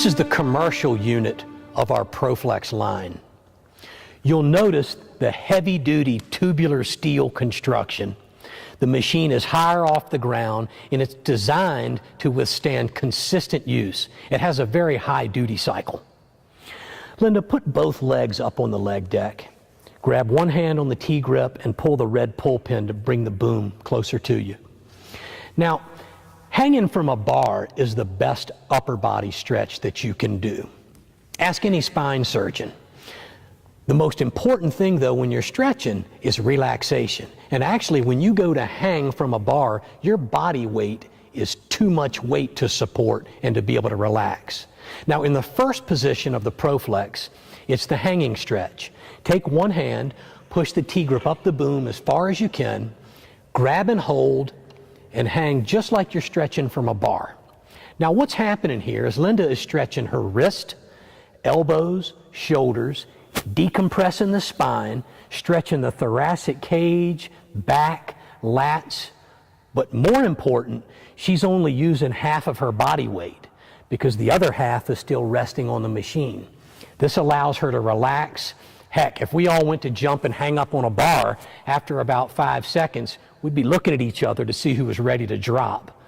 This is the commercial unit of our ProFlex line. You'll notice the heavy-duty tubular steel construction. The machine is higher off the ground and it's designed to withstand consistent use. It has a very high duty cycle. Linda, put both legs up on the leg deck. Grab one hand on the T-grip and pull the red pull pin to bring the boom closer to you. Now, hanging from a bar is the best upper body stretch that you can do. Ask any spine surgeon. The most important thing, though, when you're stretching is relaxation. And actually, when you go to hang from a bar, your body weight is too much weight to support and to be able to relax. Now, in the first position of the ProFlex, it's the hanging stretch. Take one hand, push the T-grip up the boom as far as you can, grab and hold, and hang just like you're stretching from a bar. Now, what's happening here is Linda is stretching her wrist, elbows, shoulders, decompressing the spine, stretching the thoracic cage, back, lats, but more important, she's only using half of her body weight because the other half is still resting on the machine. This allows her to relax. Heck, if we all went to jump and hang up on a bar, after about 5 seconds, we'd be looking at each other to see who was ready to drop.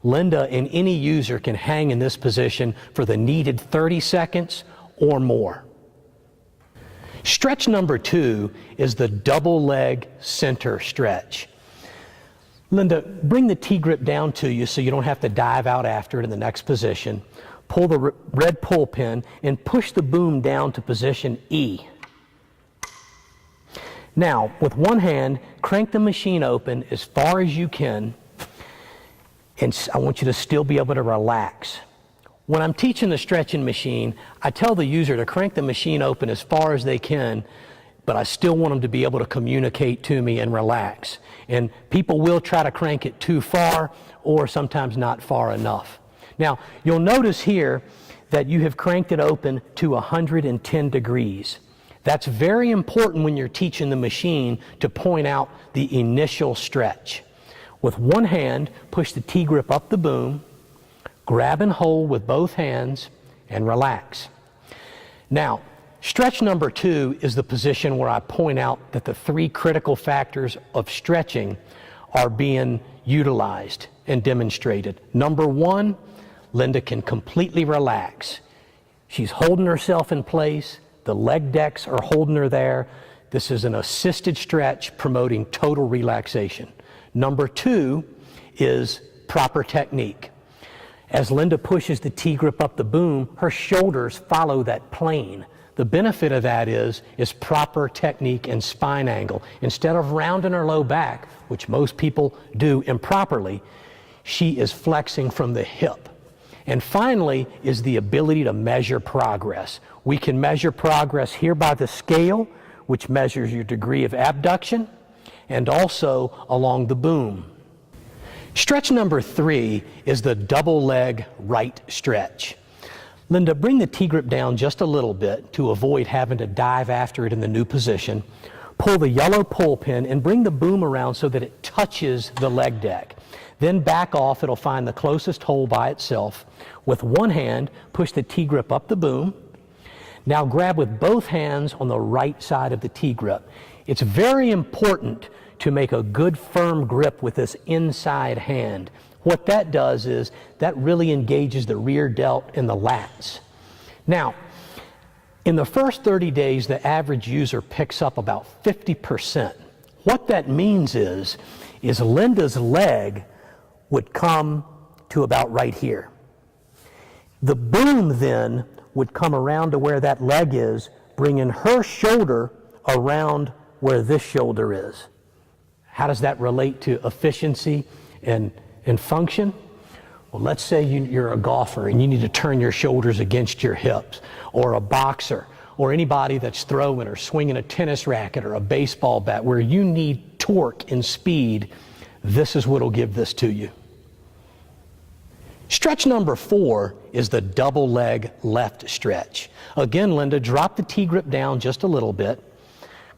Linda and any user can hang in this position for the needed 30 seconds or more. Stretch number 2 is the double leg center stretch. Linda, bring the T-grip down to you so you don't have to dive out after it in the next position. Pull the red pull pin and push the boom down to position E. Now, with one hand, crank the machine open as far as you can, and I want you to still be able to relax. When I'm teaching the stretching machine, I tell the user to crank the machine open as far as they can, but I still want them to be able to communicate to me and relax. And people will try to crank it too far or sometimes not far enough. Now, you'll notice here that you have cranked it open to 110 degrees. That's very important when you're teaching the machine to point out the initial stretch. With one hand, push the T-grip up the boom, grab and hold with both hands, and relax. Now, stretch number 2 is the position where I point out that the 3 critical factors of stretching are being utilized and demonstrated. Number 1, Linda can completely relax. She's holding herself in place. The leg decks are holding her there. This is an assisted stretch promoting total relaxation. Number 2 is proper technique. As Linda pushes the T-grip up the boom, her shoulders follow that plane. The benefit of that is proper technique and spine angle. Instead of rounding her low back, which most people do improperly, she is flexing from the hip. And finally is the ability to measure progress. We can measure progress here by the scale, which measures your degree of abduction, and also along the boom. Stretch number 3 is the double leg right stretch. Linda, bring the T-grip down just a little bit to avoid having to dive after it in the new position. Pull the yellow pull pin and bring the boom around so that it touches the leg deck. Then back off, it'll find the closest hole by itself. With one hand, push the T-grip up the boom. Now grab with both hands on the right side of the T-grip. It's very important to make a good firm grip with this inside hand. What that does is that really engages the rear delt and the lats. Now, in the first 30 days, the average user picks up about 50%. What that means is Linda's leg would come to about right here. The boom then would come around to where that leg is, bringing her shoulder around where this shoulder is. How does that relate to efficiency and function? Well, let's say you're a golfer and you need to turn your shoulders against your hips, or a boxer, or anybody that's throwing or swinging a tennis racket or a baseball bat where you need torque and speed. This is what will give this to you. Stretch number 4 is the double leg left stretch. Again, Linda, drop the T-grip down just a little bit.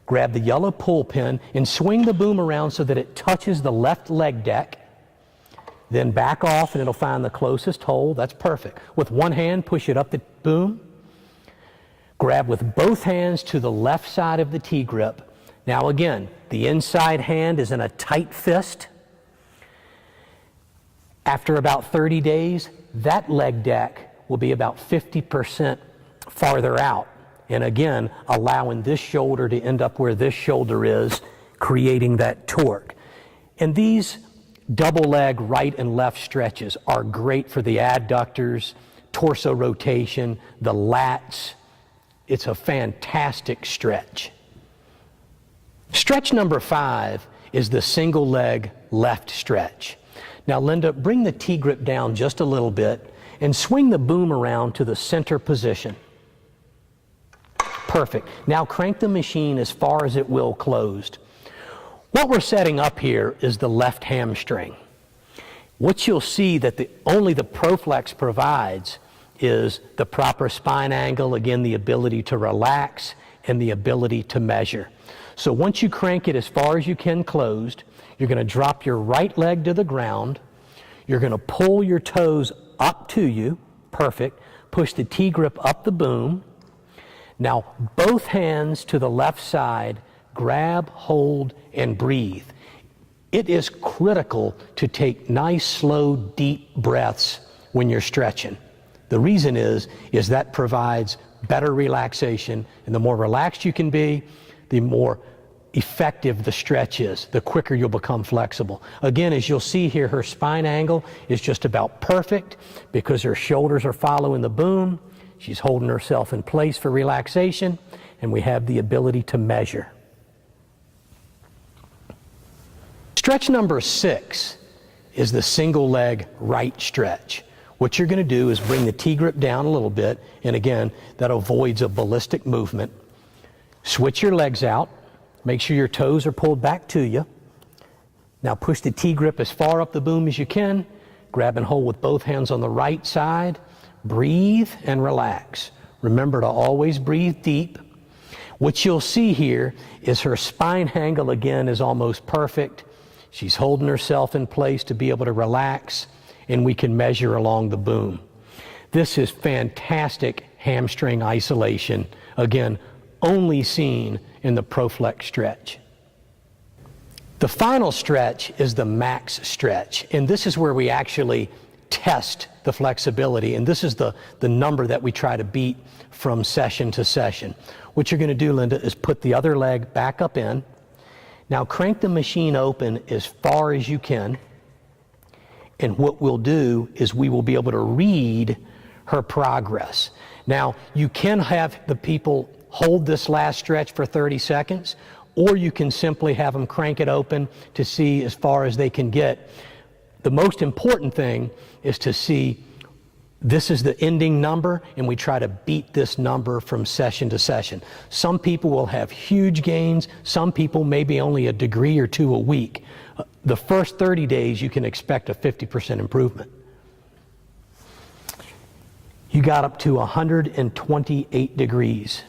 Grab the yellow pull pin and swing the boom around so that it touches the left leg deck. Then back off and it'll find the closest hole. That's perfect. With one hand, push it up the boom. Grab with both hands to the left side of the T-grip. Now again, the inside hand is in a tight fist. After about 30 days, that leg deck will be about 50% farther out. And again, allowing this shoulder to end up where this shoulder is, creating that torque. And these double leg right and left stretches are great for the adductors, torso rotation, the lats. It's a fantastic stretch. Stretch number 5 is the single leg left stretch. Now Linda, bring the T-grip down just a little bit and swing the boom around to the center position. Perfect. Now crank the machine as far as it will closed. What we're setting up here is the left hamstring. What you'll see that only the ProFlex provides is the proper spine angle, again, the ability to relax and the ability to measure. So once you crank it as far as you can closed, you're going to drop your right leg to the ground. You're going to pull your toes up to you. Perfect. Push the T-grip up the boom. Now both hands to the left side, grab, hold, and breathe. It is critical to take nice, slow, deep breaths when you're stretching. The reason is that provides better relaxation, and the more relaxed you can be, the more effective the stretch is, the quicker you'll become flexible. Again, as you'll see here, her spine angle is just about perfect because her shoulders are following the boom. She's holding herself in place for relaxation, and we have the ability to measure. Stretch number 6 is the single leg right stretch. What you're going to do is bring the T-grip down a little bit, and again, that avoids a ballistic movement. Switch your legs out. Make sure your toes are pulled back to you. Now push the T-grip as far up the boom as you can. Grab and hold with both hands on the right side. Breathe and relax. Remember to always breathe deep. What you'll see here is her spine angle again is almost perfect. She's holding herself in place to be able to relax, and we can measure along the boom. This is fantastic hamstring isolation. Again, only seen in the ProFlex stretch. The final stretch is the max stretch, and this is where we actually test the flexibility, and this is the number that we try to beat from session to session. What you're going to do, Linda, is put the other leg back up in. Now crank the machine open as far as you can, and what we'll do is we will be able to read her progress. Now you can have the people hold this last stretch for 30 seconds, or you can simply have them crank it open to see as far as they can get. The most important thing is to see this is the ending number, and we try to beat this number from session to session. Some people will have huge gains. Some people maybe only a degree or two a week. The first 30 days, you can expect a 50% improvement. You got up to 128 degrees.